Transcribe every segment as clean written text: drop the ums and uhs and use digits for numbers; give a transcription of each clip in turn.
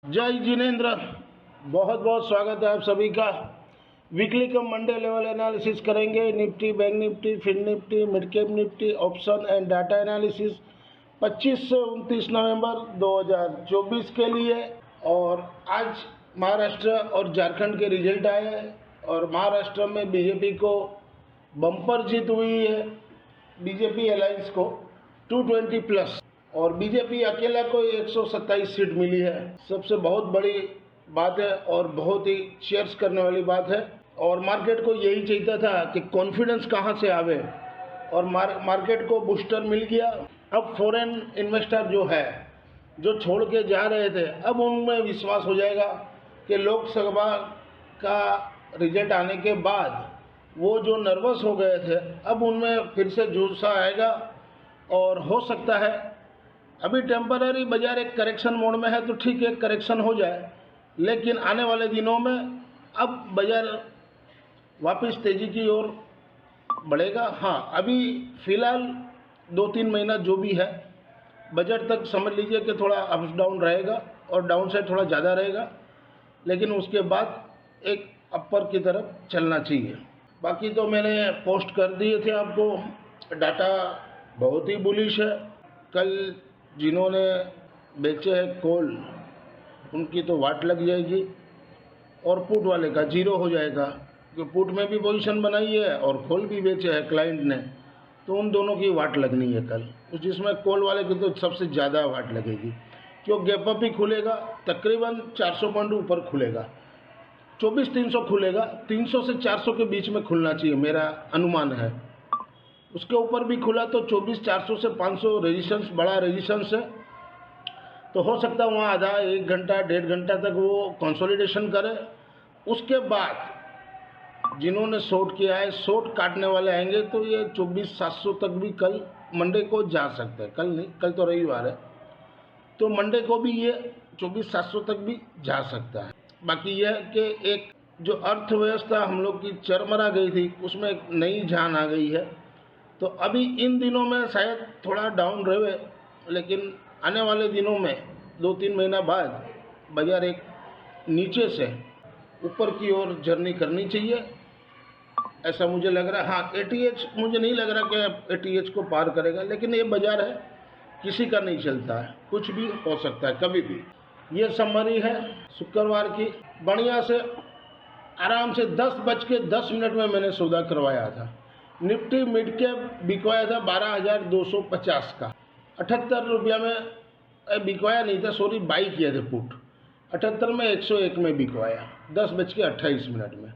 जय जिनेन्द्र। बहुत बहुत स्वागत है आप सभी का। Weekly cum Monday level analysis करेंगे। Nifty, bank Nifty, fin Nifty, mid cap Nifty, option and data analysis 25 से 29 नवंबर 2024 के लिए। और आज महाराष्ट्र और झारखंड के रिजल्ट आए हैं और महाराष्ट्र में बीजेपी को बम्पर जीत हुई है, बीजेपी अलायंस को 220 प्लस, और बीजेपी अकेला को 127 सीट मिली है। सबसे बहुत बड़ी बात है और बहुत ही शेयर्स करने वाली बात है। और मार्केट को यही चाहिए था कि कॉन्फिडेंस कहाँ से आवे, और मार्केट को बूस्टर मिल गया। अब फॉरेन इन्वेस्टर जो है, जो छोड़ के जा रहे थे, अब उनमें विश्वास हो जाएगा कि लोकसभा का रिजल्ट आने के बाद वो जो नर्वस हो गए थे, अब उनमें फिर से जोश आएगा। और हो सकता है अभी टेम्पररी बाजार एक करेक्शन मोड में है, तो ठीक है, करेक्शन हो जाए, लेकिन आने वाले दिनों में अब बाजार वापस तेजी की ओर बढ़ेगा। हाँ, अभी फिलहाल 2-3 महीना जो भी है, बजट तक समझ लीजिए कि थोड़ा अप डाउन रहेगा और डाउन साइड थोड़ा ज़्यादा रहेगा, लेकिन उसके बाद एक अपर की तरफ चलना चाहिए। बाकी तो मैंने पोस्ट कर दिए थे आपको। डाटा बहुत ही बुलिश है। कल जिन्होंने बेचे हैं कॉल, उनकी तो वाट लग जाएगी, और पुट वाले का जीरो हो जाएगा, क्योंकि पुट में भी पोजीशन बनाई है और कॉल भी बेचे है क्लाइंट ने, तो उन दोनों की वाट लगनी है कल। जिसमें कॉल वाले की तो सबसे ज़्यादा वाट लगेगी, क्यों गैप अप ही खुलेगा, तकरीबन 400 पॉइंट ऊपर खुलेगा, 24,300 खुलेगा, 300 से 400 के बीच में खुलना चाहिए, मेरा अनुमान है। उसके ऊपर भी खुला तो 24,400 से 500 रेजिस्टेंस, बड़ा रेजिस्टेंस है, तो हो सकता है वहाँ आधा 1 घंटा 1.5 घंटा तक वो कंसोलिडेशन करे। उसके बाद जिन्होंने शॉर्ट किया है, शॉर्ट काटने वाले आएंगे तो ये 24,700 तक भी कल मंडे को जा सकते हैं। कल नहीं, कल तो रविवार है, तो मंडे को भी ये 24,700 तक भी जा सकता है। बाकी यह कि एक जो अर्थव्यवस्था हम लोग की चरमरा गई थी, उसमें एक नई जान आ गई है। तो अभी इन दिनों में शायद थोड़ा डाउन रहे, लेकिन आने वाले दिनों में 2-3 महीना बाद बाजार एक नीचे से ऊपर की ओर जर्नी करनी चाहिए, ऐसा मुझे लग रहा है। हाँ, एटीएच मुझे नहीं लग रहा कि एटीएच को पार करेगा, लेकिन ये बाजार है, किसी का नहीं चलता है, कुछ भी हो सकता है कभी भी। ये समरी है शुक्रवार की। बढ़िया से आराम से 10:10 में मैंने सौदा करवाया था। निफ्टी मिड कैप बिकवाया था 12,250 का, 78 रुपया में बिकवाया नहीं था, सॉरी, बाई किए थे पुट। 78 में 101 में बिकवाया 10:28 में।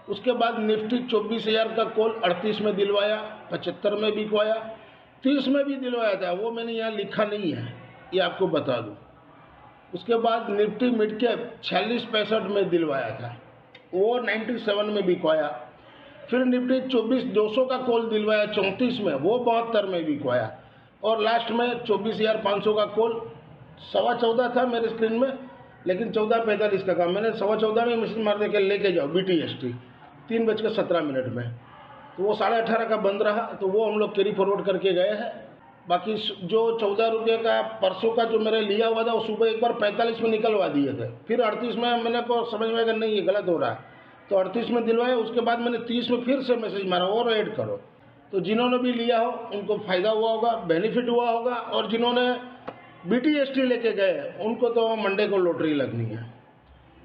उसके बाद निफ्टी 24,000 का कॉल 38 में दिलवाया, 75 में बिकवाया, 30 में भी दिलवाया था, वो मैंने यहाँ लिखा नहीं है, ये आपको बता दूँ। उसके बाद निफ्टी मिड कैप 46-65 में दिलवाया था, वो 97 में बिकवाया। फिर निफ्टी 24,200 का कॉल दिलवाया 34 में, वो 72 में बिकवाया। और लास्ट में 24,500 का कॉल 14.25 था मेरे स्क्रीन में, लेकिन 14:45 का काम मैंने 14.25 में मशीन मार दे के लेके जाओ BTST 3:17 में, तो वो 18.5 का बंद रहा, तो वो हम लोग कैरी फॉरवर्ड करके गए हैं। बाकी जो 14 रुपये का परसों का जो मेरे लिया हुआ था, वो सुबह एक बार 45 में निकलवा दिए थे, फिर 38 में मैंने को समझ में आया नहीं, ये गलत हो रहा है, तो 38 में दिलवाया। उसके बाद मैंने 30 में फिर से मैसेज मारा और ऐड करो। तो जिन्होंने भी लिया हो उनको फ़ायदा हुआ होगा, बेनिफिट हुआ होगा, और जिन्होंने BTST लेके गए उनको तो मंडे को लॉटरी लगनी है।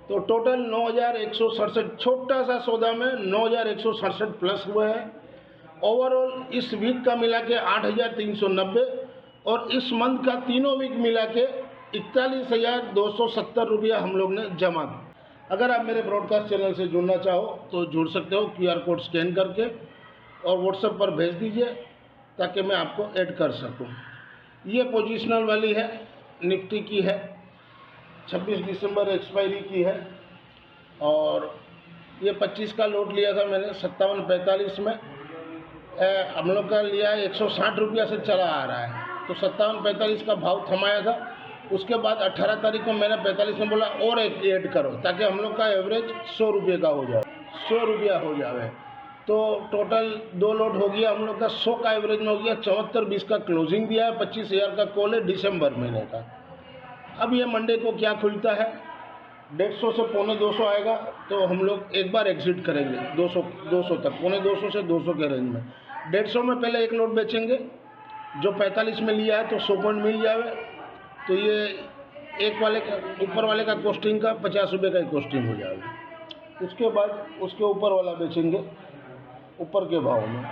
तो टोटल 9,167, छोटा सा सौदा में 9,167 प्लस हुए हैं। ओवरऑल इस वीक का मिला के 8,390, और इस मंथ का तीनों वीक मिला के 41,270 रुपया हम लोग ने जमा किया। अगर आप मेरे ब्रॉडकास्ट चैनल से जुड़ना चाहो तो जुड़ सकते हो, QR कोड स्कैन करके, और व्हाट्सएप पर भेज दीजिए ताकि मैं आपको ऐड कर सकूं। ये पोजिशनल वाली है, निफ्टी की है, 26 दिसंबर एक्सपायरी की है, और ये 25 का लोट लिया था मैंने 57.45 में। हम लोग का लिया है 160 रुपया से चला आ रहा है, तो 57.45 का भाव थमाया था। उसके बाद 18 तारीख को मैंने 45 में बोला और एक ऐड करो, ताकि हम लोग का एवरेज 100 रुपये का हो जाए, 100 रुपया हो जाए। तो टोटल 2 लोट हो गया हम लोग का, 100 का एवरेज में हो गया। 74.20 का क्लोजिंग दिया है, 25,000 का कॉल है दिसंबर महीने का। अब ये मंडे को क्या खुलता है, 150 से 1.25 आएगा, तो हम लोग एक बार एग्जिट करेंगे 200 तक, 1.25 से 200 के रेंज में। 150 में पहले एक लॉट बेचेंगे, जो 45 में लिया है तो 100 पॉइंट मिल जाए, तो ये एक वाले का ऊपर वाले का कॉस्टिंग का 50 रुपये का ही कॉस्टिंग हो जाएगा। उसके बाद उसके ऊपर वाला बेचेंगे ऊपर के भाव में।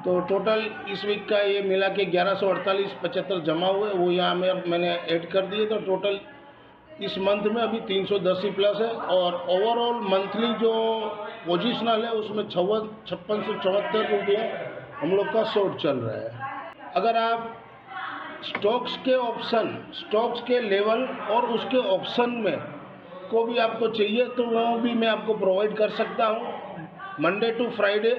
तो टोटल इस वीक का ये मिला के 1148.75 जमा हुए, वो यहाँ मैंने ऐड कर दिए। तो टोटल इस मंथ में अभी 310 ही प्लस है, और ओवरऑल मंथली जो पोजिशनल है उसमें 5674 रुपये हम लोग का शॉर्ट चल रहा है। अगर आप स्टॉक्स के लेवल और उसके ऑप्शन में को भी आपको चाहिए तो वो भी मैं आपको प्रोवाइड कर सकता हूँ। मंडे टू फ्राइडे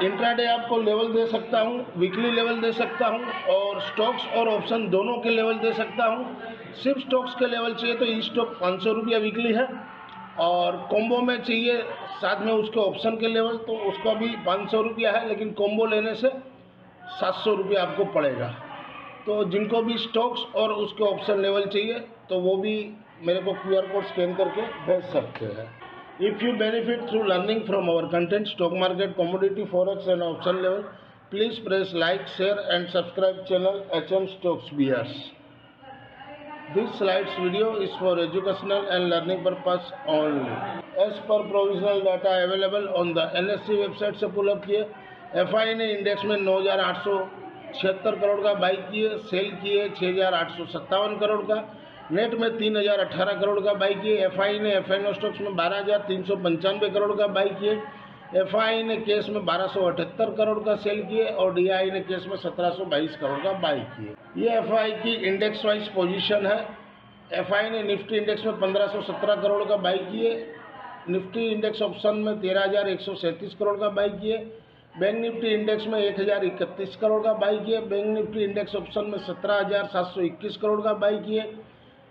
इंट्राडे आपको लेवल दे सकता हूँ, वीकली लेवल दे सकता हूँ, और स्टॉक्स और ऑप्शन दोनों के लेवल दे सकता हूँ। सिर्फ स्टॉक्स के लेवल चाहिए तो ई स्टॉक 500 रुपया वीकली है, और कॉम्बो में चाहिए साथ में उसके ऑप्शन के लेवल तो उसका भी 500 रुपया है, लेकिन कॉम्बो लेने से 700 रुपया आपको पड़ेगा। तो जिनको भी स्टॉक्स और उसके ऑप्शन लेवल चाहिए तो वो भी मेरे को QR कोड स्कैन करके भेज सकते हैं। If you benefit through learning from our content, stock market, commodity, forex and option level, please press like, share and subscribe channel HM Stocks Bears. This slides video is for educational and learning purpose only. As per provisional data available on the NSE website से pull up किए, FI ने index में 9,876 करोड़ का by किए, cell किए 6,857 करोड़ का, net में 3,018 करोड़ का बाई किए। एफआई ने FNO स्टॉक्स में 12,395 करोड़ का बाई किए। एफआई ने केस में 1,278 करोड़ का सेल किए, और DI ने केस में 1,722 करोड़ का बाई किए। ये एफआई की इंडेक्स वाइज पोजीशन है। एफआई ने निफ्टी इंडेक्स में 1,517 करोड़ का बाई किए, निफ्टी इंडेक्स ऑप्शन में 13,137 करोड़ का बाई किए, बैंक निफ्टी इंडेक्स में 1,031 करोड़ का बाई किए, बैंक निफ्टी इंडेक्स ऑप्शन में 17,721 करोड़ का बाई किए,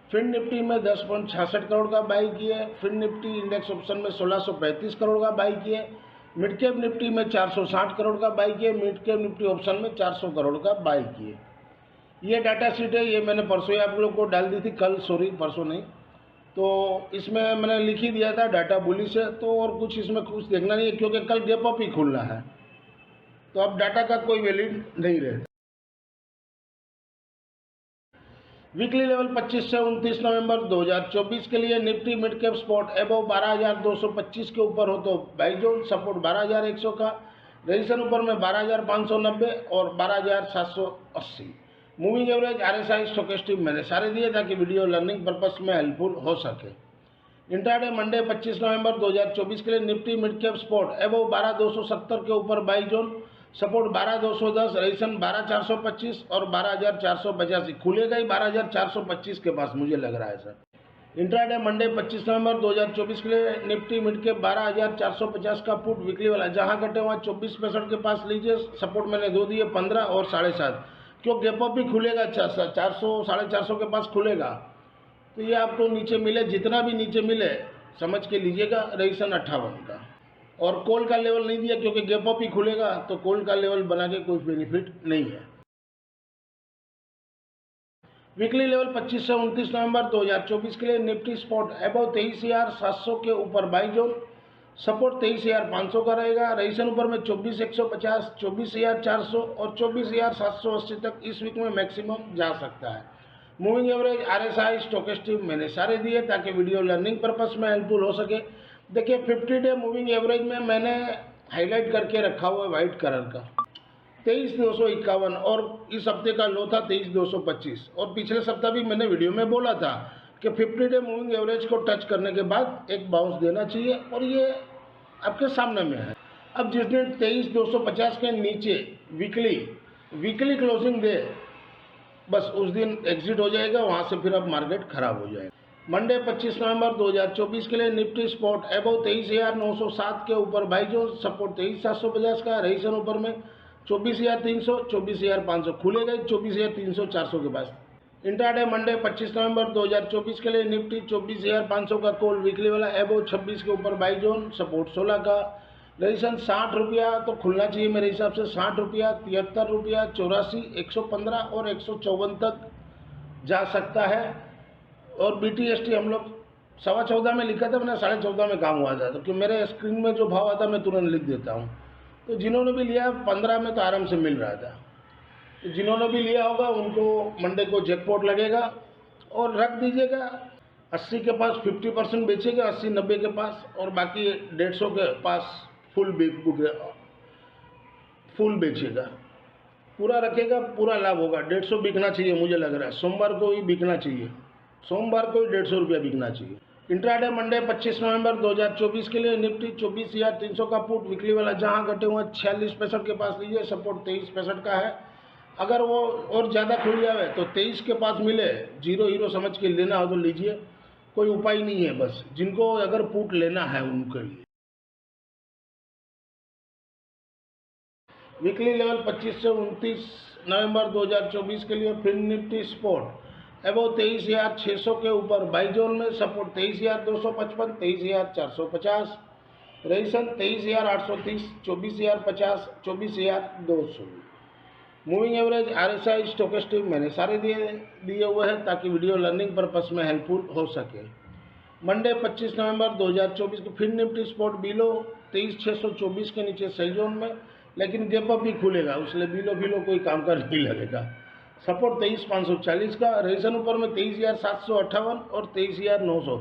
फिन निफ्टी में 10.66 करोड़ का बाई किए, फिन निफ्टी इंडेक्स ऑप्शन में 1,635 करोड़ का बाई किए, मिड कैप निफ्टी में 460 करोड़ का बाई किए, मिड कैप निफ्टी ऑप्शन में 400 करोड़ का बाई किए। ये डाटा शीट है, ये मैंने परसों ही आप लोग को डाल दी थी, परसों नहीं, तो इसमें मैंने लिख ही दिया था डाटा बुली से, तो और कुछ इसमें कुछ देखना नहीं है, क्योंकि कल गैप अप ही खुलना है, तो अब डाटा का कोई वैलिड नहीं रहे। वीकली लेवल 25 से 29 नवंबर 2024 के लिए Nifty mid cap spot above 12,225 के ऊपर हो तो बाई जोन, सपोर्ट 12,100 का, रजिस्ट्रेशन ऊपर में 12,590 और 12,780। मूविंग एवरेज RSI स्टोकेस्टिक मैंने सारे दिए ताकि वीडियो लर्निंग पर्पस में हेल्पफुल हो सके। इंट्राडे मंडे 25 नवंबर 2024 के लिए Nifty mid cap spot above 12,270 के ऊपर बाई जोन, सपोर्ट 12,210, रजिस्ट्रेशन 12,425 और 12,485। खुलेगा ही 12,425 के पास मुझे लग रहा है सर। इंट्राडे मंडे 25 नवंबर 2024 के लिए निफ्टी मिड कैप 12,450 का पुट वीकली वाला, जहां कटे वहां 24.65 के पास लीजिए, सपोर्ट मैंने दो दिए 15 और 7.5, क्यों गैप अप भी खुलेगा 400 450 के पास खुलेगा, तो ये आपको नीचे मिले, जितना भी नीचे मिले समझ के लीजिएगा। रजिस्ट्रेशन 58 का, और कॉल का लेवल नहीं दिया क्योंकि गैप अप ही खुलेगा, तो कॉल का लेवल बना के कोई बेनिफिट नहीं है। वीकली लेवल 25 से 29 नवंबर 2024 के लिए निफ्टी स्पॉट एबव 23,700 के ऊपर बाई जोन, सपोर्ट 23,500 का रहेगा, रजिस्ट्रेशन ऊपर में 24,150, 24,400 और 24,780 तक इस वीक में मैक्सिमम जा सकता है। मूविंग एवरेज RSI स्टोकेस्टिक मैंने सारे दिए ताकि वीडियो लर्निंग पर्पस में हेल्पफुल हो सके। देखिए 50 डे मूविंग एवरेज में मैंने हाईलाइट करके रखा हुआ है वाइट कलर का 23,251, और इस हफ्ते का लो था 23,225, और पिछले सप्ताह भी मैंने वीडियो में बोला था कि 50 डे मूविंग एवरेज को टच करने के बाद एक बाउंस देना चाहिए, और ये आपके सामने में है। अब जिस दिन 23,250 के नीचे वीकली क्लोजिंग दे, बस उस दिन एग्जिट हो जाएगा, वहाँ से फिर अब मार्केट खराब हो जाएगा। मंडे 25 नवंबर 2024 के लिए निफ्टी स्पॉट एबव 23,907 के ऊपर बाई जोन, सपोर्ट 23,750 का, रजिस्ट्रेशन ऊपर में 24,300, 24,500, खुलेगा 24,300 400 के पास। इंट्राडे मंडे 25 नवंबर 2024 के लिए निफ्टी 24,500 का कॉल वीकली वाला एबव 26 के ऊपर बाई जोन, सपोर्ट 16 का, रजिस्ट्रेशन 60 रुपया तो खुलना चाहिए मेरे हिसाब से, 60 रुपया, 73 रुपया, 84, 115 और 154 तक जा सकता है। और BTST हम लोग 14.25 में लिखा था, मैंने 14.5 में काम हुआ था, तो कि मेरे स्क्रीन में जो भाव आता मैं तुरंत लिख देता हूँ। तो जिन्होंने भी लिया 15 में तो आराम से मिल रहा था, तो जिन्होंने भी लिया होगा उनको मंडे को जैकपॉट लगेगा। और रख दीजिएगा 80 के पास 50% बेचेगा, 80-90 के पास, और बाकी 150 के पास फुल बेचेगा, पूरा रखेगा, पूरा लाभ होगा। 150 बिकना चाहिए, मुझे लग रहा है सोमवार को ही बिकना चाहिए, सोमवार को ही 150 रुपया बिकना चाहिए। इंट्राडे मंडे 25 नवंबर 2024 के लिए निफ्टी 24,300 का पुट वीकली वाला जहां घटे हुए 46.65 के पास लीजिए, सपोर्ट 23.65 का है। अगर वो और ज़्यादा खुल जाए तो 23 के पास मिले, जीरो हीरो समझ के लेना हो तो लीजिए, कोई उपाय नहीं है, बस जिनको अगर पुट लेना है उनके लिए। वीकली लेवल 25 से 29 नवंबर 2024 के लिए फिर निफ्टी स्पोर्ट एबव 23,600 के ऊपर बाई जोन में, support 23,255, 23,450, resistance 23,830, 24,050, 24,200। Moving average RSI stochastic मैंने सारे दिए हुए हैं ताकि वीडियो लर्निंग पर्पस में हेल्पफुल हो सके। मंडे 25 नवंबर 2024 को फिर निफ्टी स्पोर्ट बिलो 23,624 के नीचे सही जोन में, लेकिन गैप अप भी खुलेगा, उसलिए बिलो कोई काम का नहीं लगेगा। सपोर्ट 23,540 का, रेजिस्टेंस ऊपर में 23,758 और 23,900,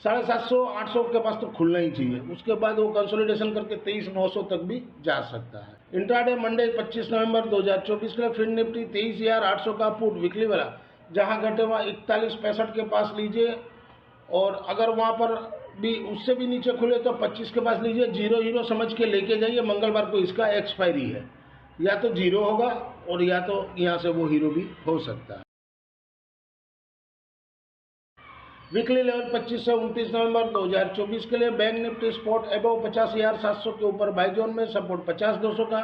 750-800 के पास तो खुलना ही चाहिए, उसके बाद वो कंसोलिडेशन करके 23,900 तक भी जा सकता है। इंट्राडे मंडे 25 नवंबर 2024 के लिए फिर निफ्टी 23,800 का पुट वीकली वाला जहां घटे वहाँ 41.65 के पास लीजिए, और अगर वहाँ पर भी उससे भी नीचे खुले तो 25 के पास लीजिए, जीरो हीरो समझ के लेके जाइए। मंगलवार को इसका एक्सपायरी है, या तो जीरो होगा और या तो यहाँ से वो हीरो भी हो सकता है। वीकली लेवल 25 से 29 नवंबर 2024 के लिए बैंक निफ्टी स्पोर्ट एबव 50,700 के ऊपर बाई जोन में, सपोर्ट 50,200 का,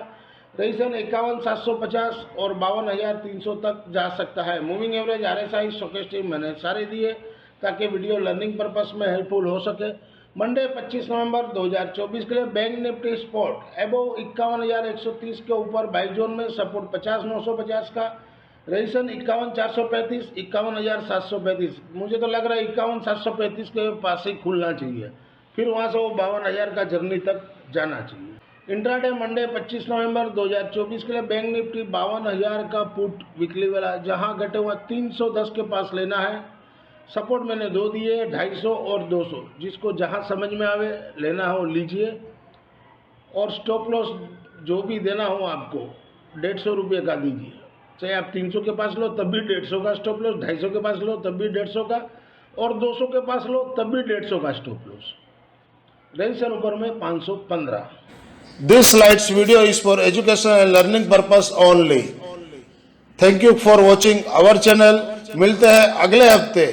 रेजिस्टेंस 51,750 और 52,300 तक जा सकता है। मूविंग एवरेज RSI स्टोकेस्टिक मैंने सारे दिए ताकि वीडियो लर्निंग पर्पस में हेल्पफुल हो सके। मंडे 25 नवंबर 2024 के लिए बैंक निफ्टी स्पोर्ट एबव 51,130 के ऊपर बाई जोन में, सपोर्ट 50,950 का, रेजिस्टेंस 51,435, 51,735। मुझे तो लग रहा है 51,735 के पास ही खुलना चाहिए, फिर वहाँ से वो 52,000 का जर्नी तक जाना चाहिए। इंट्राडे मंडे 25 नवंबर 2024 के लिए बैंक निफ्टी 52,000 का पुट वीकली वाला जहाँ घटे हुआ 310 के पास लेना है, सपोर्ट मैंने 2 दिए, 250 और 200, जिसको जहाँ समझ में आवे लेना हो लीजिए। और स्टॉप लॉस जो भी देना हो आपको 150 रुपये का दीजिए, चाहे आप 300 के पास लो तब भी 150 का स्टॉप लॉस, 250 के पास लो तब भी 150 का, और 200 के पास लो तब भी 150 का स्टॉप लॉस। रेजिस्टेंस ऊपर में 515। This slides video is for education and learning purpose only. Thank you for watching our channel. मिलते हैं अगले हफ्ते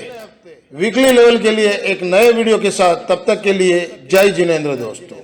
वीकली लेवल के लिए एक नए वीडियो के साथ, तब तक के लिए जय जिनेंद्र दोस्तों।